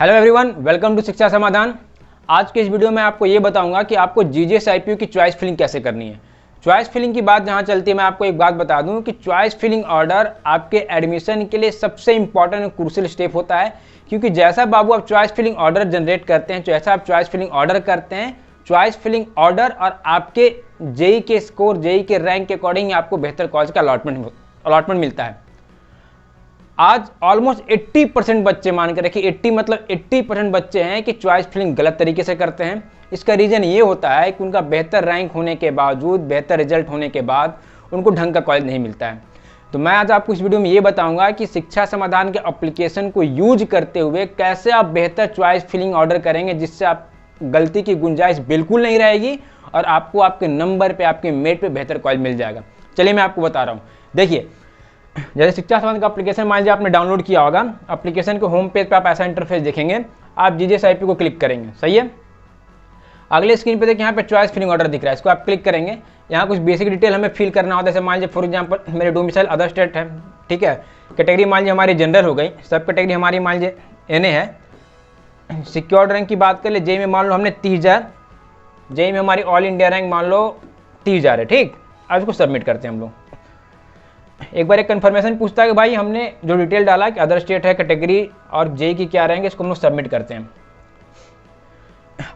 Hello everyone, welcome to शिक्षा समाधान। आज के इस वीडियो में आपको ये बताऊंगा कि आपको जीजीएस आईपीयू की चॉइस फिलिंग कैसे करनी है। चॉइस फिलिंग की बात जहां चलती है, मैं आपको एक बात बता दूं कि चॉइस फिलिंग ऑर्डर आपके एडमिशन के लिए सबसे इंपॉर्टेंट और क्रूशियल स्टेप होता है, क्योंकि जैसा बाबू आप चॉइस फिलिंग ऑर्डर जनरेट करते हैं, जैसा आप चॉइस फिलिंग ऑर्डर करते हैं, चॉइस फिलिंग ऑर्डर और आपके जेई के स्कोर, जेई के रैंक के अकॉर्डिंग आपको बेहतर कॉलेज का अलॉटमेंट मिलता है। आज ऑलमोस्ट 80% बच्चे, मान के रखिए 80 मतलब 80% बच्चे हैं कि चॉइस फिलिंग गलत तरीके से करते हैं। इसका रीज़न ये होता है कि उनका बेहतर रैंक होने के बावजूद, बेहतर रिजल्ट होने के बाद उनको ढंग का कॉलेज नहीं मिलता है। तो मैं आज आपको इस वीडियो में ये बताऊंगा कि शिक्षा समाधान के एप्लीकेशन को यूज करते हुए कैसे आप बेहतर चॉइस फिलिंग ऑर्डर करेंगे, जिससे आप गलती की गुंजाइश बिल्कुल नहीं रहेगी और आपको आपके नंबर पे, आपके मेरिट पे बेहतर कॉलेज मिल जाएगा। चलिए मैं आपको बता रहा हूँ। देखिए, जैसे शिक्षा समाधान का एप्लीकेशन मान लीजिए आपने डाउनलोड किया होगा। एप्लीकेशन के होम पेज पे आप ऐसा इंटरफेस देखेंगे, आप जीजीएस आईपीयू को क्लिक करेंगे, सही है। अगले स्क्रीन पे देखिए, यहाँ पे चॉइस फिलिंग ऑर्डर दिख रहा है, इसको आप क्लिक करेंगे। यहाँ कुछ बेसिक डिटेल हमें फिल करना होता है, जैसे मान लीजिए फॉर एग्जाम्पल मेरे डोमिसाइल अदर स्टेट है, ठीक है। कैटेगरी मान लीजिए हमारी जनरल हो गई, सब कैटेगरी हमारी मान लीजिए एनए है। सिक्योर्ड रैंक की बात कर ले, जेई में मान लो हमने 30,000, जेई में हमारी ऑल इंडिया रैंक मान लो 30,000 है, ठीक। अब इसको सबमिट करते हैं हम लोग। एक बार एक कंफर्मेशन पूछता है कि भाई हमने जो डिटेल डाला कि अदर स्टेट है, कैटेगरी और जेई की क्या रहेंगे, इसको हम लोग सबमिट करते हैं।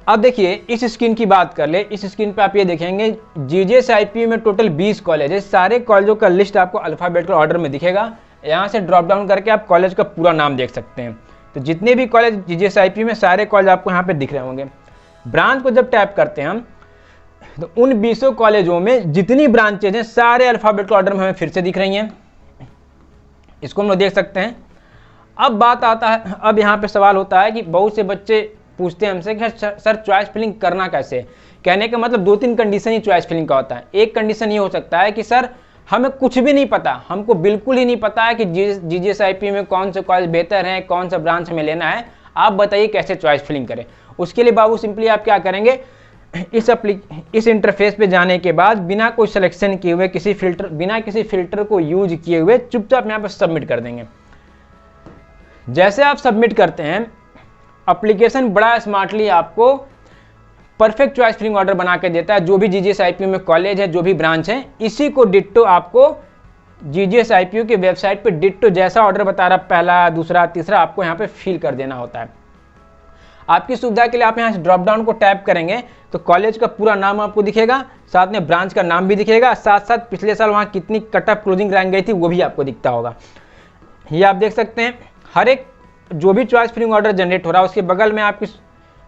अब देखिए इस स्क्रीन की बात कर ले, इस स्क्रीन पे आप ये देखेंगे जीजीएस आईपीयू में टोटल 20 कॉलेज है। सारे कॉलेजों का लिस्ट आपको अल्फाबेटिकल ऑर्डर में दिखेगा। यहाँ से ड्रॉप डाउन करके आप कॉलेज का पूरा नाम देख सकते हैं। तो जितने भी कॉलेज जीजीएस आईपीयू में, सारे कॉलेज आपको यहाँ पे दिख रहे होंगे। ब्रांच को जब टैप करते हैं हम, तो उन 20 कॉलेजों में जितनी ब्रांचेज हैं सारे अल्फाबेटिकल ऑर्डर में हमें फिर से दिख रही हैं। इसको हम लोग देख सकते हैं। अब बात आता है, अब यहाँ पे सवाल होता है कि बहुत से बच्चे पूछते हैं हमसे कि सर चॉइस फिलिंग करना कैसे। कहने का मतलब 2-3 कंडीशन ही चॉइस फिलिंग का होता है। एक कंडीशन ये हो सकता है कि सर हमें कुछ भी नहीं पता, हमको बिल्कुल ही नहीं पता है कि जीजीएस आईपीयू में कौन से कॉलेज बेहतर हैं, कौन सा ब्रांच हमें लेना है, आप बताइए कैसे चॉइस फिलिंग करें। उसके लिए बाबू सिंपली आप क्या करेंगे, इस इंटरफेस पे जाने के बाद बिना कोई सिलेक्शन किए हुए, बिना किसी फिल्टर को यूज किए हुए चुपचाप यहाँ पे सबमिट कर देंगे। जैसे आप सबमिट करते हैं, एप्लीकेशन बड़ा स्मार्टली आपको परफेक्ट चॉइस फिलिंग ऑर्डर बना के देता है। जो भी जीजीएस आईपीयू में कॉलेज है, जो भी ब्रांच है, इसी को डिट्टो आपको जीजीएस आईपीयू के वेबसाइट पे डिट्टो जैसा ऑर्डर बता रहा, पहला, दूसरा, तीसरा, आपको यहाँ पे फिल कर देना होता है। आपकी सुविधा के लिए आप यहाँ से ड्रॉप डाउन को टैप करेंगे तो कॉलेज का पूरा नाम आपको दिखेगा, साथ में ब्रांच का नाम भी दिखेगा, साथ साथ पिछले साल वहाँ कितनी कट ऑफ क्लोजिंग रैंक गई थी वो भी आपको दिखता होगा। ये आप देख सकते हैं। हर एक जो भी चॉइस फिलिंग ऑर्डर जनरेट हो रहा है उसके बगल में आपकी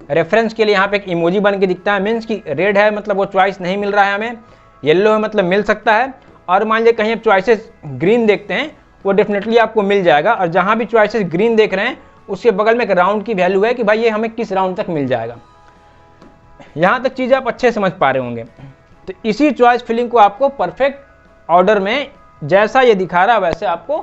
रेफरेंस के लिए यहाँ पे एक इमोजी बन के दिखता है। मीन्स कि रेड है मतलब वो चॉइस नहीं मिल रहा है हमें, येलो है मतलब मिल सकता है, और मान लीजिए कहीं आप चॉइसेस ग्रीन देखते हैं वो डेफिनेटली आपको मिल जाएगा। और जहाँ भी चॉइसेस ग्रीन देख रहे हैं उसके बगल में एक राउंड की वैल्यू है कि भाई ये हमें किस राउंड तक मिल जाएगा। यहाँ तक चीज़ आप अच्छे समझ पा रहे होंगे। तो इसी चॉइस फिलिंग को आपको परफेक्ट ऑर्डर में जैसा ये दिखा रहा है वैसे आपको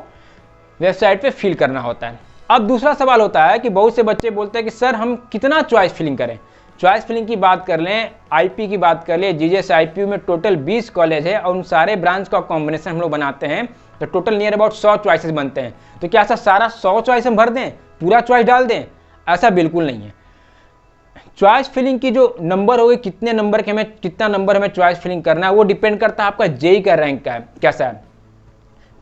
वेबसाइट पे फिल करना होता है। अब दूसरा सवाल होता है कि बहुत से बच्चे बोलते हैं कि सर हम कितना चॉइस फिलिंग करें। चॉइस फिलिंग की बात कर लें, आईपी की बात कर लें, जीजीएस आईपीयू में टोटल 20 कॉलेज है और उन सारे ब्रांच का कॉम्बिनेशन हम लोग बनाते हैं तो टोटल नियर अबाउट 100 चॉइसेस बनते हैं। तो क्या ऐसा सारा 100 चॉइस हम भर दें, पूरा चॉइस डाल दें? ऐसा बिल्कुल नहीं है। चॉइस फिलिंग की जो नंबर होगी, कितने नंबर के हमें, कितना नंबर हमें चॉइस फिलिंग करना है, वो डिपेंड करता है आपका जेई का रैंक का है कैसा है।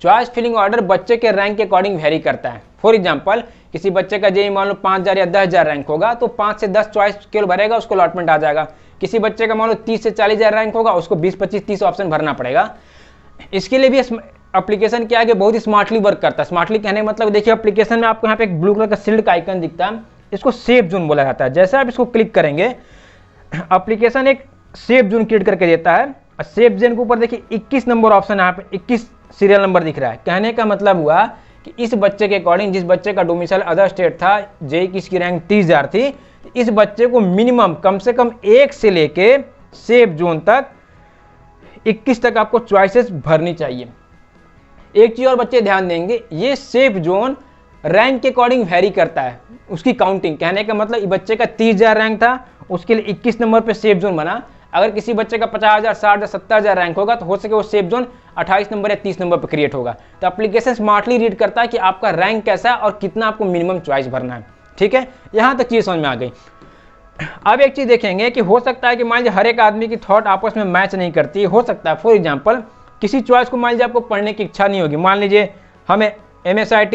चॉइस फिलिंग ऑर्डर बच्चे के रैंक के अकॉर्डिंग वेरी करता है। फॉर एग्जांपल किसी बच्चे का जेई मान लो 5,000 या 10,000 रैंक होगा तो 5 से 10 चॉइस केवल भरेगा, उसको अलॉटमेंट आ जाएगा। किसी बच्चे का मान लो 30 से 40,000 रैंक होगा, उसको 20, 25, 30 ऑप्शन भरना पड़ेगा। इसके लिए भी एप्लीकेशन क्या है कि बहुत ही स्मार्टली वर्क करता है। स्मार्टली कहने का मतलब देखिए, एप्लीकेशन में आपको यहाँ पे एक ब्लू कलर का शील्ड का आइकन दिखता है, इसको सेफ जोन बोला जाता है। जैसे आप इसको क्लिक करेंगे, एप्लीकेशन एक सेफ जोन क्रिएट करके देता है। और सेफ जोन के ऊपर देखिए 21 नंबर ऑप्शन, यहाँ पे 21 सीरियल नंबर दिख रहा है। कहने का मतलब हुआ कि इस बच्चे के अकॉर्डिंग, जिस बच्चे का डोमिसाइल अदर स्टेट था, जेई की इसकी रैंक 30,000 थी, इस बच्चे को मिनिमम कम से कम 1 से लेके सेफ जोन तक 21 तक आपको चॉइसेस भरनी चाहिए। एक चीज और बच्चे ध्यान देंगे, ये सेफ जोन रैंक के अकॉर्डिंग वेरी करता है, उसकी काउंटिंग। कहने का मतलब बच्चे का 30,000 रैंक था, उसके लिए 21 नंबर पे सेफ जोन बना। अगर किसी बच्चे का 50,000, 60,000, 70,000 रैंक होगा तो हो सके वो सेफ जोन 28 नंबर या 30 नंबर पर क्रिएट होगा। तो एप्लीकेशन स्मार्टली रीड करता है कि आपका रैंक कैसा है और कितना आपको मिनिमम चॉइस भरना है। ठीक है, यहाँ तक चीज़ समझ में आ गई। अब एक चीज़ देखेंगे कि हो सकता है कि मान लीजिए हर एक आदमी की थॉट आपस में मैच नहीं करती, हो सकता है फॉर एग्जांपल किसी चॉइस को मान लीजिए आपको पढ़ने की इच्छा नहीं होगी, मान लीजिए हमें MSIT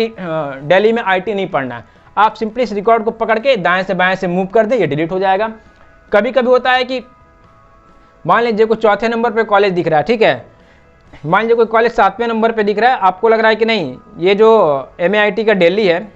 दिल्ली में IT नहीं पढ़ना है, आप सिंपली इस रिकॉर्ड को पकड़ के दाएं से बाएं से मूव कर दें, ये डिलीट हो जाएगा। कभी कभी होता है कि मान लीजिए कोई चौथे नंबर पे कॉलेज दिख रहा है, ठीक है, मान लीजिए कोई कॉलेज 7वें नंबर पे दिख रहा है, आपको लग रहा है कि नहीं ये जो MIT का दिल्ली है,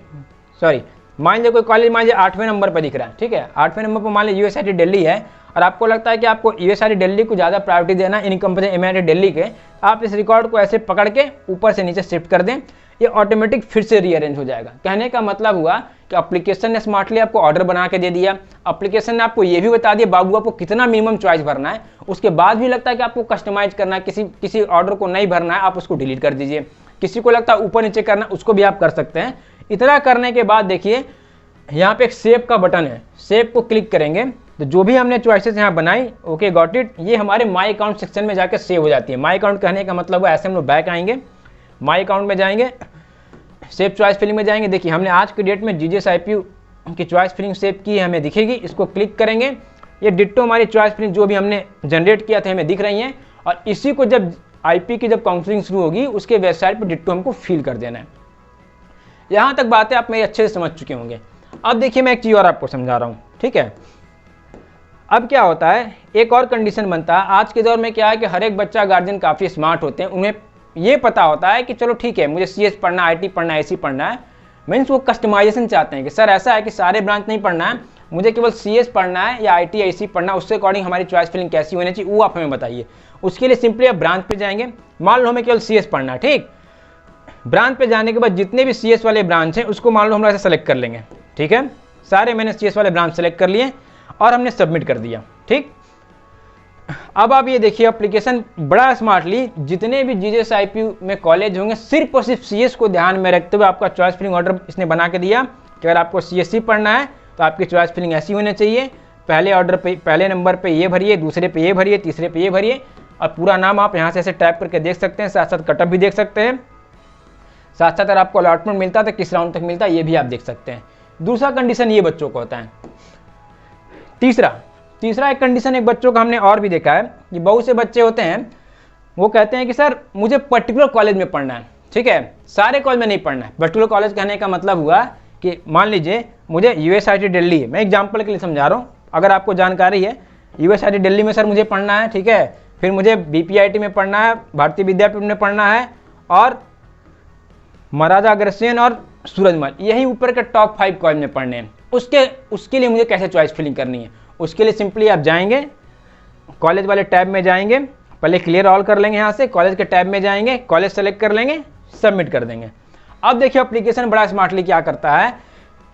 सॉरी मान लीजिए कोई कॉलेज मान लीजिए 8वें नंबर पे दिख रहा है, ठीक है, 8वें नंबर पर मान लीजिए USIT दिल्ली है, और आपको लगता है कि आपको USIT दिल्ली को ज़्यादा प्रायोरिटी देना इन कंपेरिजन MIT दिल्ली के, आप इस रिकॉर्ड को ऐसे पकड़ के ऊपर से नीचे शिफ्ट कर दें, ये ऑटोमेटिक फिर से रीअरेंज हो जाएगा। कहने का मतलब हुआ कि एप्लीकेशन ने स्मार्टली आपको ऑर्डर बना के दे दिया, एप्लीकेशन ने आपको ये भी बता दिया बाबू आपको कितना मिनिमम चॉइस भरना है, उसके बाद भी लगता है कि आपको कस्टमाइज करना है, किसी ऑर्डर को नहीं भरना है, आप उसको डिलीट कर दीजिए, किसी को लगता है ऊपर नीचे करना उसको भी आप कर सकते हैं। इतना करने के बाद देखिए यहाँ पे एक सेव का बटन है, सेव को क्लिक करेंगे तो जो भी हमने चॉइसेस यहाँ बनाई, ओके गॉट इट, ये हमारे माई अकाउंट सेक्शन में जाकर सेव हो जाती है। माई अकाउंट कहने का मतलब है ऐसे हम लोग बैक आएंगे, माई अकाउंट में जाएंगे, सेव चॉइस फिलिंग में जाएंगे, देखिए हमने आज की डेट में GJS IPU की चॉइस फिलिंग सेव की है, हमें दिखेगी, इसको क्लिक करेंगे, ये डिट्टो हमारी चॉइस फिलिंग जो भी हमने जनरेट किया था हमें दिख रही हैं, और इसी को जब IP की जब काउंसलिंग शुरू होगी उसके वेबसाइट पर डिट्टो हमको फिल कर देना है। यहाँ तक बातें आप मेरे अच्छे से समझ चुके होंगे। अब देखिए मैं एक चीज़ और आपको समझा रहा हूँ, ठीक है। अब क्या होता है, एक और कंडीशन बनता है, आज के दौर में क्या है कि हर एक बच्चा गार्जियन काफ़ी स्मार्ट होते हैं, उन्हें ये पता होता है कि चलो ठीक है मुझे CS पढ़ना है, IT पढ़ना है, AC पढ़ना है, मीन्स वो कस्टमाइजेशन चाहते हैं कि सर ऐसा है कि सारे ब्रांच नहीं पढ़ना है, मुझे केवल CS पढ़ना है या IT AC पढ़ना है, उसके अकॉर्डिंग हमारी चॉइस फिलिंग कैसी होनी चाहिए वो आप हमें बताइए। उसके लिए सिंपली आप ब्रांच पे जाएंगे, मान लो हमें केवल CS पढ़ना है, ठीक, ब्रांच पे जाने के बाद जितने भी CS वाले ब्रांच हैं उसको मान लो हम ऐसे सेलेक्ट कर लेंगे, ठीक है, सारे मैंने CS वाले ब्रांच सेलेक्ट कर लिए और हमने सबमिट कर दिया, ठीक। अब आप ये देखिए एप्लीकेशन बड़ा स्मार्टली जितने भी GJS IPU में कॉलेज होंगे सिर्फ और सिर्फ CS को ध्यान में रखते हुए आपका चॉइस फिलिंग ऑर्डर इसने बना के दिया कि अगर आपको CSC पढ़ना है तो आपकी चॉइस फिलिंग ऐसी होनी चाहिए, पहले ऑर्डर पे पहले नंबर पे ये भरिए, दूसरे पे ये भरिए, तीसरे पे ये भरिए, और पूरा नाम आप यहाँ से ऐसे टाइप करके देख सकते हैं, साथ साथ कटअप भी देख सकते हैं, साथ साथ अगर आपको अलॉटमेंट मिलता है तो किस राउंड तक मिलता है ये भी आप देख सकते हैं। दूसरा कंडीशन ये बच्चों को होता है। तीसरा एक कंडीशन एक बच्चों का हमने और भी देखा है कि बहुत से बच्चे होते हैं वो कहते हैं कि सर मुझे पर्टिकुलर कॉलेज में पढ़ना है, ठीक है, सारे कॉलेज में नहीं पढ़ना है। पर्टिकुलर कॉलेज कहने का मतलब हुआ कि मान लीजिए मुझे USIT दिल्ली है, मैं एग्जाम्पल के लिए समझा रहा हूँ, अगर आपको जानकारी है USIT दिल्ली में सर मुझे पढ़ना है, ठीक है, फिर मुझे BPIT में पढ़ना है, भारतीय विद्यापीठ में पढ़ना है, और महाराजा अग्रसेन और सूरजमल, यही ऊपर के टॉप 5 कॉलेज में पढ़ने हैं। उसके लिए मुझे कैसे चॉइस फिलिंग करनी है, उसके लिए सिंपली आप जाएंगे कॉलेज वाले टैब में जाएंगे, पहले क्लियर ऑल कर लेंगे, यहाँ से कॉलेज के टैब में जाएंगे, कॉलेज सेलेक्ट कर लेंगे, सबमिट कर देंगे। अब देखिए एप्लीकेशन बड़ा स्मार्टली क्या करता है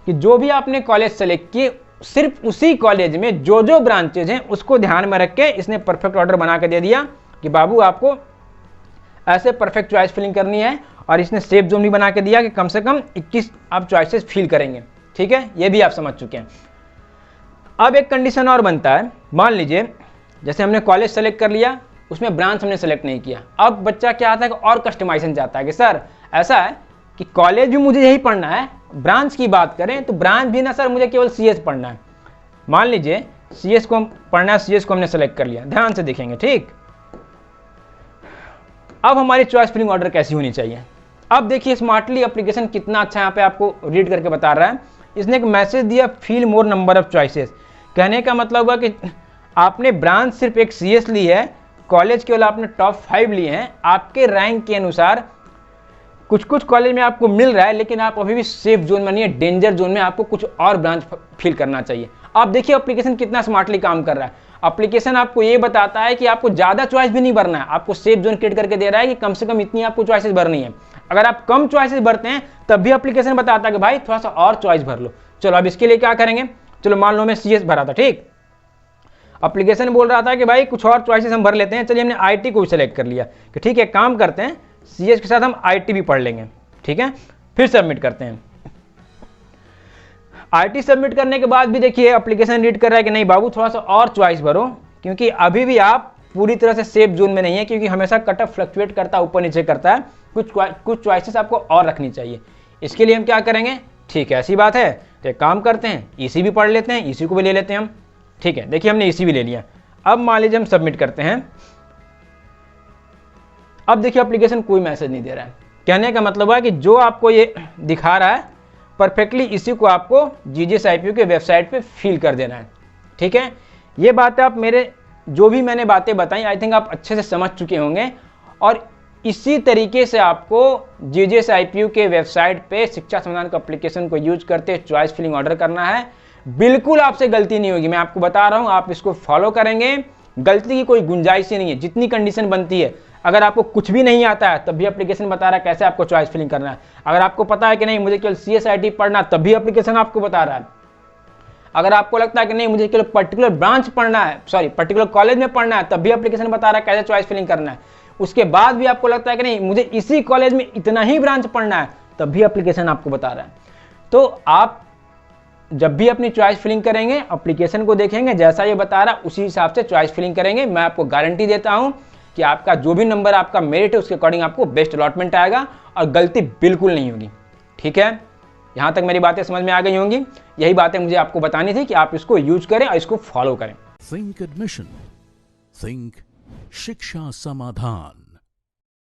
कि जो भी आपने कॉलेज सेलेक्ट किए सिर्फ उसी कॉलेज में जो जो ब्रांचेज हैं उसको ध्यान में रख के इसने परफेक्ट ऑर्डर बना के दे दिया कि बाबू आपको ऐसे परफेक्ट चॉइस फिलिंग करनी है, और इसने सेफ जोन भी बना के दिया कि कम से कम 21 आप चॉइसेस फिल करेंगे, ठीक है, ये भी आप समझ चुके हैं। अब एक कंडीशन और बनता है, मान लीजिए जैसे हमने कॉलेज सेलेक्ट कर लिया, उसमें ब्रांच हमने सेलेक्ट नहीं किया, अब बच्चा क्या आता है कि और कस्टमाइजेशन चाहता है कि सर ऐसा है कि कॉलेज भी मुझे यही पढ़ना है, ब्रांच की बात करें तो ब्रांच भी ना सर मुझे केवल CS पढ़ना है। मान लीजिए CS को पढ़ना है, CS को हमने सेलेक्ट कर लिया, ध्यान से देखेंगे, ठीक। अब हमारी चॉइस फिलिंग ऑर्डर कैसी होनी चाहिए, अब देखिए स्मार्टली एप्लीकेशन कितना अच्छा यहाँ पे आपको रीड करके बता रहा है। इसने एक मैसेज दिया fill more number of choices, कहने का मतलब हुआ कि आपने ब्रांच सिर्फ एक CS ली है, कॉलेज केवल आपने टॉप 5 लिए हैं, आपके रैंक के अनुसार कुछ कुछ कॉलेज में आपको मिल रहा है, लेकिन आप अभी भी सेफ जोन में नहीं है, डेंजर जोन में, आपको कुछ और ब्रांच फिल करना चाहिए। आप देखिए एप्लीकेशन कितना स्मार्टली काम कर रहा है। एप्लीकेशन आपको ये बताता है कि आपको ज़्यादा चॉइस भी नहीं भरना है, आपको सेफ जोन क्रिएट करके दे रहा है कि कम से कम इतनी आपको चॉइसेस भरनी है। अगर आप कम चॉइसेस भरते हैं तब भी एप्लीकेशन बताता है कि भाई थोड़ा सा और चॉइस भर लो। चलो अब इसके लिए क्या करेंगे, चलो मान लो मैं CS भरा था, ठीक, एप्लीकेशन बोल रहा था कि भाई कुछ और चॉइसेस हम भर लेते हैं, चलिए हमने IT को भी सेलेक्ट कर लिया कि ठीक है काम करते हैं CS के साथ हम IT भी पढ़ लेंगे, ठीक है, फिर सबमिट करते हैं। IT सबमिट करने के बाद भी देखिए एप्लीकेशन रीड कर रहा है कि नहीं बाबू थोड़ा सा और चॉइस भरो, क्योंकि अभी भी आप पूरी तरह से सेफ जोन में नहीं है, क्योंकि हमेशा कट ऑफ फ्लक्चुएट करता है, ऊपर नीचे करता है, कुछ चॉइसेस आपको और रखनी चाहिए। इसके लिए हम क्या करेंगे, ठीक है ऐसी बात है, तो एक काम करते हैं, ईसी भी पढ़ लेते हैं, ईसी को भी ले लेते हैं हम। ठीक है, देखिए हमने ईसी भी ले लिया। अब मान लीजिए हम सबमिट करते हैं। अब देखिए एप्लीकेशन कोई मैसेज नहीं दे रहा है। कहने का मतलब है कि जो आपको ये दिखा रहा है परफेक्टली इसी को आपको GJSIPO के वेबसाइट पे फिल कर देना है। ठीक है, ये बातें आप मेरे जो भी मैंने बातें बताई आई थिंक आप अच्छे से समझ चुके होंगे, और इसी तरीके से आपको GJSIPO के वेबसाइट पे शिक्षा समाधान का एप्लीकेशन को यूज करते चॉइस फिलिंग ऑर्डर करना है। बिल्कुल आपसे गलती नहीं होगी, मैं आपको बता रहा हूँ। आप इसको फॉलो करेंगे, गलती की कोई गुंजाइश ही नहीं है। जितनी कंडीशन बनती है, अगर आपको कुछ भी नहीं आता है तब भी एप्लीकेशन बता रहा है कैसे आपको चॉइस फिलिंग करना है। अगर आपको पता है कि नहीं मुझे केवल CSIT पढ़ना, तब भी एप्लीकेशन आपको बता रहा है। अगर आपको लगता है कि नहीं मुझे केवल पर्टिकुलर ब्रांच पढ़ना है, सॉरी पर्टिकुलर कॉलेज में पढ़ना है, तब भी एप्लीकेशन बता रहा है कैसे चॉइस फिलिंग करना है। उसके बाद भी आपको लगता है कि नहीं मुझे इसी कॉलेज में इतना ही ब्रांच पढ़ना है, तब भी एप्लीकेशन आपको बता रहा है। तो आप जब भी अपनी चॉइस फिलिंग करेंगे, एप्लीकेशन को देखेंगे, जैसा ये बता रहा है उसी हिसाब से चॉइस फिलिंग करेंगे। मैं आपको गारंटी देता हूं कि आपका जो भी नंबर आपका मेरिट है उसके अकॉर्डिंग आपको बेस्ट अलॉटमेंट आएगा और गलती बिल्कुल नहीं होगी। ठीक है, यहां तक मेरी बातें समझ में आ गई होंगी। यही बातें मुझे आपको बतानी थी कि आप इसको यूज करें और इसको फॉलो करें। थिंक एडमिशन, थिंक शिक्षा समाधान।